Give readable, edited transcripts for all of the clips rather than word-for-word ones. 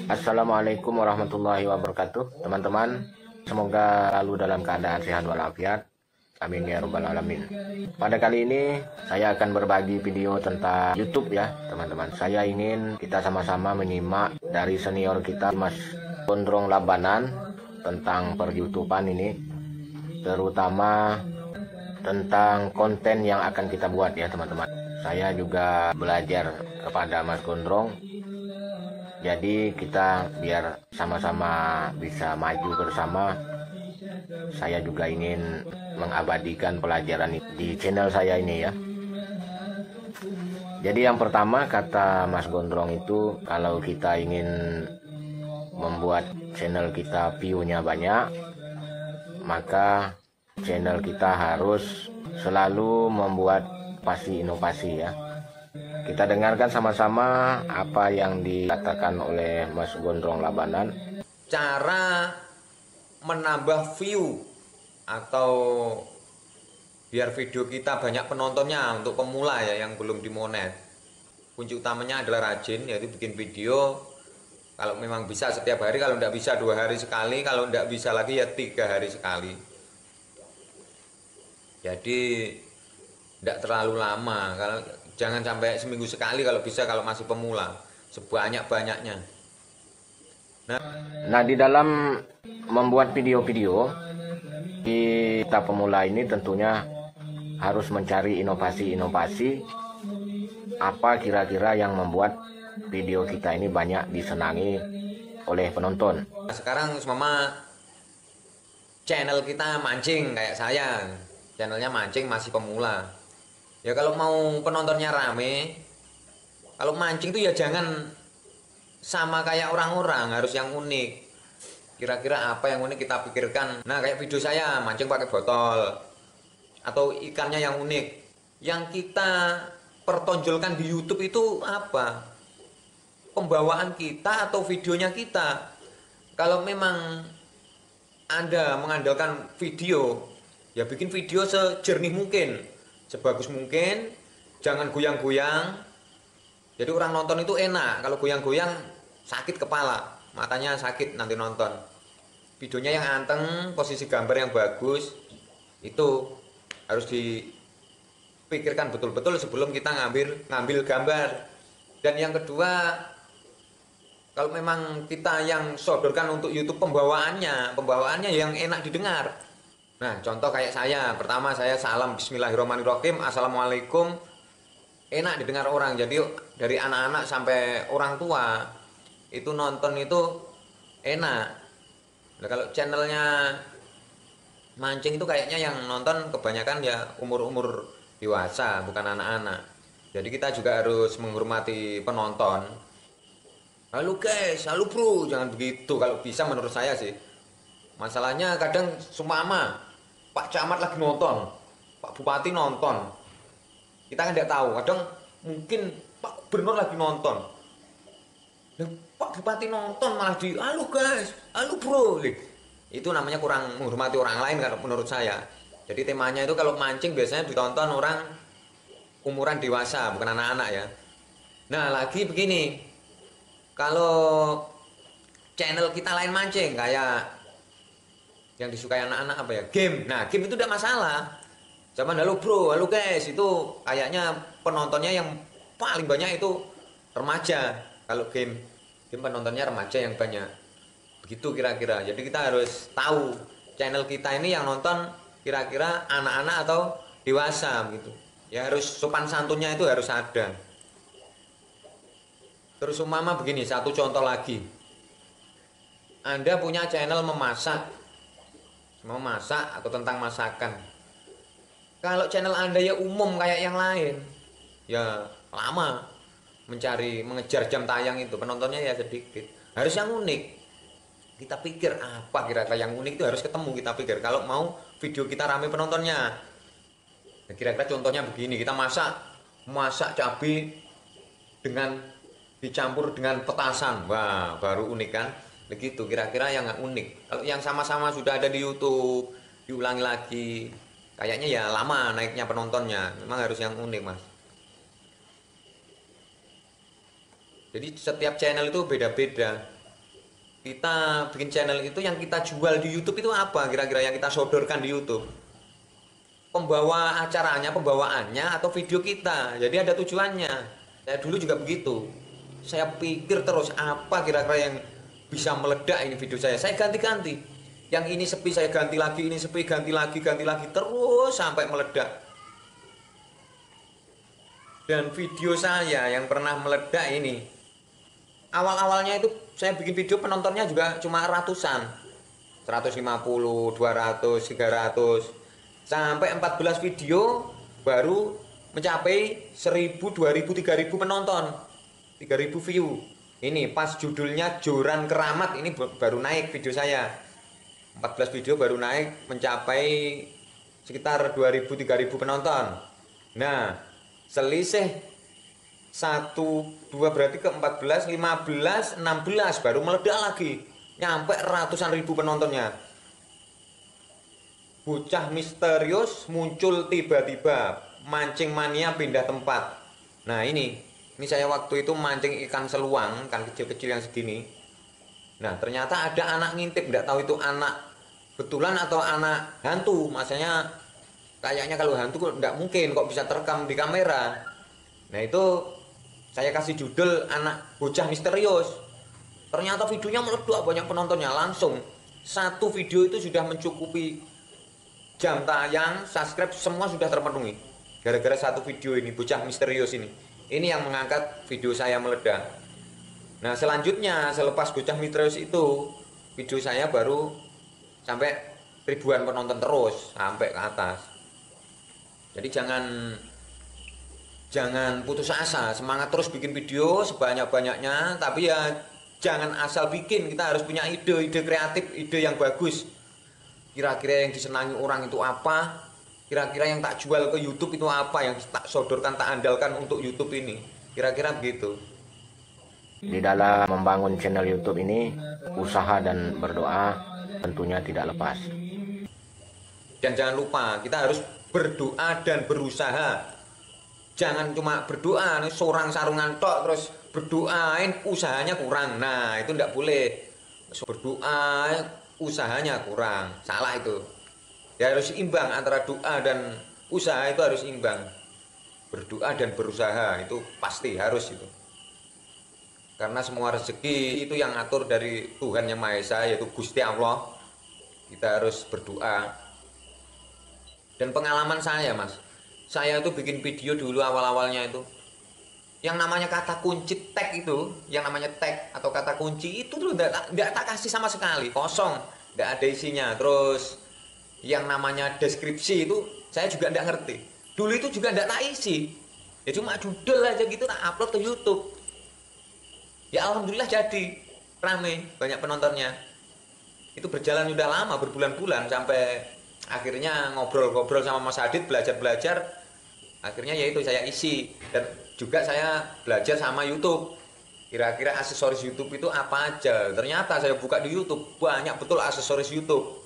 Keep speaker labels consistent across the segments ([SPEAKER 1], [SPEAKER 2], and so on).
[SPEAKER 1] Assalamualaikum warahmatullahi wabarakatuh. Teman-teman, semoga selalu dalam keadaan sehat walafiat. Amin ya rabbal alamin. Pada kali ini saya akan berbagi video tentang YouTube ya, teman-teman. Saya ingin kita sama-sama menyimak dari senior kita, Mas Gondrong Labanan, tentang per-YouTubean ini, terutama tentang konten yang akan kita buat ya, teman-teman. Saya juga belajar kepada Mas Gondrong. Jadi kita biar sama-sama bisa maju bersama. Saya juga ingin mengabadikan pelajaran di channel saya ini ya. Jadi yang pertama kata Mas Gondrong itu, kalau kita ingin membuat channel kita view-nya banyak, maka channel kita harus selalu membuat inovasi ya. Kita dengarkan sama-sama apa yang dikatakan oleh Mas Gondrong Labanan.
[SPEAKER 2] Cara menambah view atau biar video kita banyak penontonnya untuk pemula ya, yang belum dimonet. Kunci utamanya adalah rajin, yaitu bikin video. Kalau memang bisa setiap hari, kalau tidak bisa 2 hari sekali, kalau tidak bisa lagi ya 3 hari sekali. Jadi tidak terlalu lama, kalau jangan sampai seminggu sekali kalau bisa, kalau masih pemula, sebanyak-banyaknya.
[SPEAKER 1] Nah, di dalam membuat video-video, kita pemula ini tentunya harus mencari inovasi-inovasi apa kira-kira yang membuat video kita ini banyak disenangi oleh penonton.
[SPEAKER 2] Nah, sekarang semua channel kita mancing kayak saya, channelnya mancing masih pemula. Ya kalau mau penontonnya rame, kalau mancing tuh ya jangan sama kayak orang-orang, harus yang unik. Kira-kira apa yang unik kita pikirkan. Nah kayak video saya mancing pakai botol, atau ikannya yang unik. Yang kita pertonjolkan di YouTube itu apa? Pembawaan kita atau videonya kita. Kalau memang Anda mengandalkan video, ya bikin video sejernih mungkin, sebagus mungkin, jangan goyang-goyang. Jadi orang nonton itu enak, kalau goyang-goyang sakit kepala, matanya sakit nanti nonton. Videonya yang anteng, posisi gambar yang bagus, itu harus dipikirkan betul-betul sebelum kita ngambil gambar. Dan yang kedua, kalau memang kita yang sodorkan untuk YouTube pembawaannya yang enak didengar. Nah, contoh kayak saya, pertama saya salam bismillahirrahmanirrahim, assalamualaikum, enak didengar orang. Jadi dari anak-anak sampai orang tua itu nonton itu enak. Nah, kalau channelnya mancing itu kayaknya yang nonton kebanyakan ya umur-umur dewasa, bukan anak-anak. Jadi kita juga harus menghormati penonton. Halo guys, halo bro, jangan begitu kalau bisa menurut saya sih. Masalahnya kadang sumama, Pak Camat lagi nonton, Pak Bupati nonton, kita kan tidak tahu. Kadang mungkin Pak Gubernur lagi nonton, dan Pak Bupati nonton malah halo guys, halo bro. Itu namanya kurang menghormati orang lain kalau menurut saya. Jadi temanya itu kalau mancing biasanya ditonton orang umuran dewasa, bukan anak-anak ya. Nah lagi begini, kalau channel kita lain mancing kayak yang disukai anak-anak apa ya, game. Nah game itu tidak masalah. Zaman halo bro, halo guys, itu kayaknya penontonnya yang paling banyak itu remaja. Kalau game penontonnya remaja yang banyak. Begitu kira-kira. Jadi kita harus tahu channel kita ini yang nonton kira-kira anak-anak atau dewasa gitu. Ya harus sopan santunnya itu harus ada. Terus umpama begini, satu contoh lagi. Anda punya channel memasak atau tentang masakan. Kalau channel Anda ya umum kayak yang lain, ya lama mengejar jam tayang itu, penontonnya ya sedikit. Harus yang unik. Kita pikir apa kira-kira yang unik itu harus ketemu, kita pikir kalau mau video kita rame penontonnya. Nah, kira-kira contohnya begini, kita masak cabai dengan dicampur dengan petasan. Wah, baru unik kan? Begitu kira-kira yang nggak unik. Kalau yang sama-sama sudah ada di YouTube, diulangi lagi, kayaknya ya lama naiknya penontonnya. Memang harus yang unik, Mas. Jadi setiap channel itu beda-beda. kita bikin channel itu yang kita jual di YouTube itu apa kira-kira yang kita sodorkan di YouTube? Pembawa acaranya, pembawaannya atau video kita. Jadi ada tujuannya. Saya dulu juga begitu. Saya pikir terus apa kira-kira yang bisa meledak ini video saya. Saya ganti-ganti. Yang ini sepi saya ganti lagi, ini sepi ganti lagi terus sampai meledak. Dan video saya yang pernah meledak ini, awal-awalnya itu saya bikin video penontonnya juga cuma ratusan. 150, 200, 300. Sampai 14 video baru mencapai 1000, 2000, 3000 penonton, 3000 view. Ini pas judulnya Joran Keramat, ini baru naik video saya. 14 video baru naik mencapai sekitar 2000, 3000 penonton. Nah, selisih 1, 2 berarti ke 14, 15, 16 baru meledak lagi. Nyampe ratusan ribu penontonnya. Bocah misterius muncul tiba-tiba, mancing mania pindah tempat. Nah ini saya waktu itu mancing ikan seluang, ikan kecil-kecil yang segini. Nah ternyata ada anak ngintip, nggak tahu itu anak betulan atau anak hantu. Maksudnya kayaknya kalau hantu nggak mungkin kok bisa terekam di kamera. Nah itu saya kasih judul anak bocah misterius. Ternyata videonya meledak, banyak penontonnya langsung. Satu video itu sudah mencukupi jam tayang, subscribe semua sudah terpenuhi. Gara-gara satu video ini, bocah misterius ini. Ini yang mengangkat video saya meledak. Nah selanjutnya selepas bocah misterius itu, video saya baru sampai ribuan penonton terus sampai ke atas. Jadi jangan putus asa, semangat terus bikin video sebanyak-banyaknya. Tapi ya jangan asal bikin, kita harus punya ide kreatif, ide yang bagus. Kira-kira yang disenangi orang itu apa? Kira-kira yang tak jual ke YouTube itu apa? Yang tak sodorkan, tak andalkan untuk YouTube ini. Kira-kira begitu.
[SPEAKER 1] Di dalam membangun channel YouTube ini, usaha dan berdoa tentunya tidak lepas.
[SPEAKER 2] Dan jangan lupa, kita harus berdoa dan berusaha. Jangan cuma berdoa, seorang sarungan tok terus berdoain usahanya kurang. Nah, itu tidak boleh. Berdoa usahanya kurang, salah itu. Ya harus imbang antara doa dan usaha, itu harus imbang. Berdoa dan berusaha itu pasti harus itu. Karena semua rezeki itu yang ngatur dari Tuhan Yang Maha Esa, yaitu Gusti Allah. Kita harus berdoa. Dan pengalaman saya, Mas, saya itu bikin video dulu awal-awalnya itu, yang namanya kata kunci tag itu, yang namanya tag atau kata kunci itu tuh enggak tak kasih sama sekali, kosong, enggak ada isinya. Terus yang namanya deskripsi itu saya juga enggak ngerti. Dulu itu juga enggak tak isi. Ya cuma doodle aja gitu, tak upload ke YouTube. Ya alhamdulillah jadi rame, banyak penontonnya. Itu berjalan udah lama, berbulan-bulan, sampai akhirnya ngobrol-ngobrol sama Mas Adit, belajar-belajar. Akhirnya yaitu saya isi, dan juga saya belajar sama YouTube. Kira-kira aksesoris YouTube itu apa aja. Ternyata saya buka di YouTube, banyak betul aksesoris YouTube.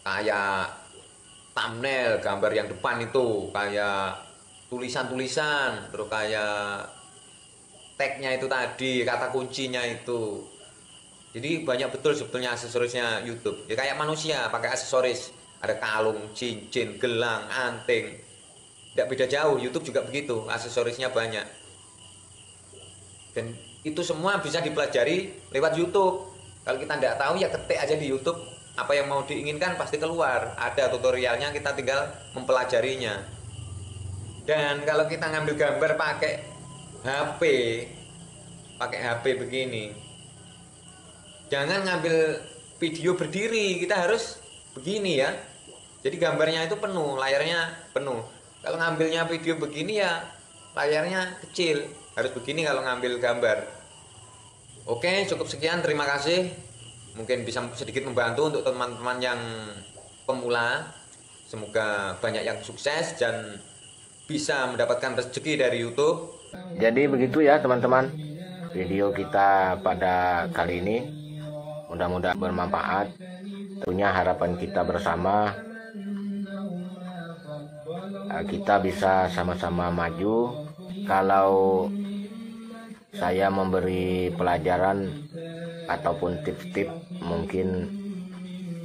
[SPEAKER 2] Kayak thumbnail, gambar yang depan itu, kayak tulisan-tulisan, terus kayak tagnya itu tadi, kata kuncinya itu. Jadi banyak betul sebetulnya aksesorisnya YouTube. Ya kayak manusia pakai aksesoris, ada kalung, cincin, gelang, anting. Tidak beda jauh, YouTube juga begitu, aksesorisnya banyak. Dan itu semua bisa dipelajari lewat YouTube. Kalau kita tidak tahu ya ketik aja di YouTube, apa yang mau diinginkan pasti keluar. Ada tutorialnya, kita tinggal mempelajarinya. Dan kalau kita ngambil gambar pakai HP begini, jangan ngambil video berdiri, kita harus begini ya. Jadi gambarnya itu penuh, layarnya penuh. Kalau ngambilnya video begini ya layarnya kecil, harus begini kalau ngambil gambar. Oke, cukup sekian, terima kasih. Mungkin bisa sedikit membantu untuk teman-teman yang pemula. Semoga banyak yang sukses dan bisa mendapatkan rezeki dari YouTube.
[SPEAKER 1] Jadi begitu ya teman-teman, video kita pada kali ini. Mudah-mudahan bermanfaat. Tentunya harapan kita bersama, kita bisa sama-sama maju. Kalau saya memberi pelajaran ataupun tips-tips mungkin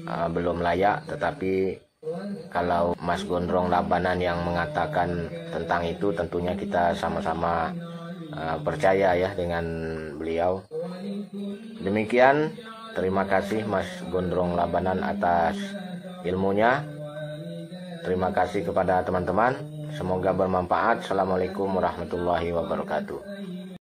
[SPEAKER 1] belum layak, tetapi kalau Mas Gondrong Labanan yang mengatakan tentang itu, tentunya kita sama-sama percaya ya dengan beliau. Demikian, terima kasih Mas Gondrong Labanan atas ilmunya. Terima kasih kepada teman-teman. Semoga bermanfaat. Assalamualaikum warahmatullahi wabarakatuh.